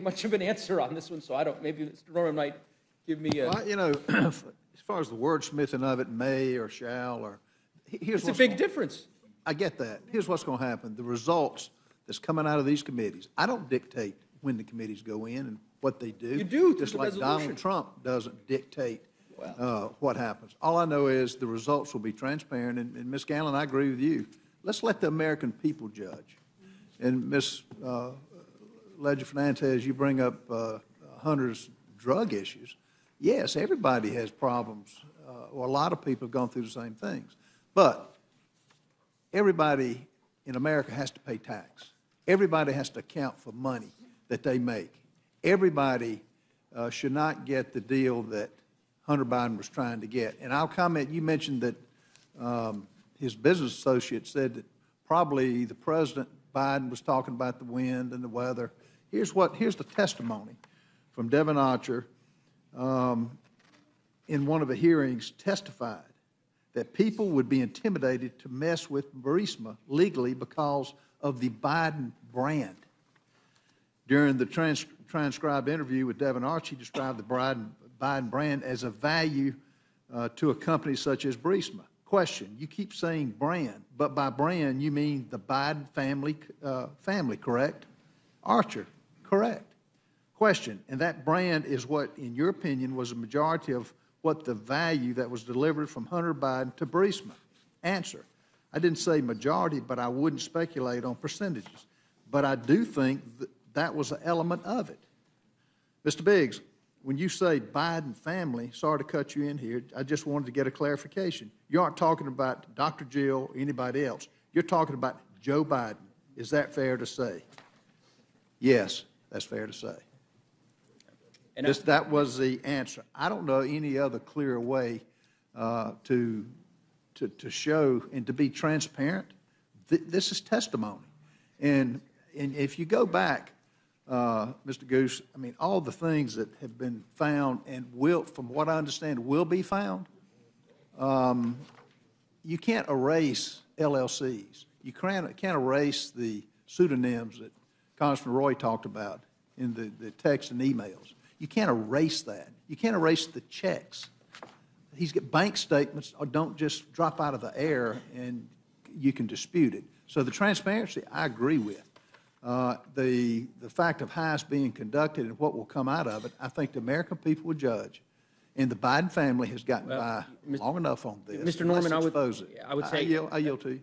much of an answer on this one, so I don't, maybe Mr. Norman might give me a. Well, you know, as far as the wordsmithing of it, may or shall, or here's It's a big difference. I get that. Here's what's going to happen. The results that's coming out of these committees, I don't dictate when the committees go in and what they do. You do, through just the like resolution. Donald Trump doesn't dictate what happens. All I know is the results will be transparent, and Ms. Ganlon, I agree with you. Let's let the American people judge. And Ms. Ledger Fernandez, you bring up Hunter's drug issues. Yes, everybody has problems, or a lot of people have gone through the same things. But everybody in America has to pay tax. Everybody has to account for money that they make. Everybody should not get the deal that Hunter Biden was trying to get. And I'll comment, you mentioned that his business associate said that probably the President Biden was talking about the wind and the weather. Here's the testimony from Devon Archer in one of the hearings testified that people would be intimidated to mess with Burisma legally because of the Biden brand. During the transcribed interview with Devon Archer, he described the Biden brand as a value to a company such as Burisma. Question, you keep saying brand, but by brand you mean the Biden family, correct? Archer, correct. Question, and that brand is what, in your opinion, was a majority of what the value that was delivered from Hunter Biden to Burisma? Answer, I didn't say majority, but I wouldn't speculate on percentages. But I do think that was an element of it. Mr. Biggs, when you say Biden family, sorry to cut you in here, I just wanted to get a clarification. You aren't talking about Dr. Jill or anybody else. You're talking about Joe Biden. Is that fair to say? Yes, that's fair to say. And that was the answer. I don't know any other clear way to show and to be transparent. This is testimony. And if you go back, Mr. Goose, I mean, all the things that have been found and will, from what I understand, will be found, you can't erase LLCs. You can't erase the pseudonyms that Congressman Roy talked about in the texts and emails. You can't erase that. You can't erase the checks. He's got bank statements don't just drop out of the air and you can dispute it. So the transparency, I agree with. The fact of how it's being conducted and what will come out of it, I think the American people will judge. And the Biden family has gotten by long enough on this. Mr. Norman, I would say, I yield to you.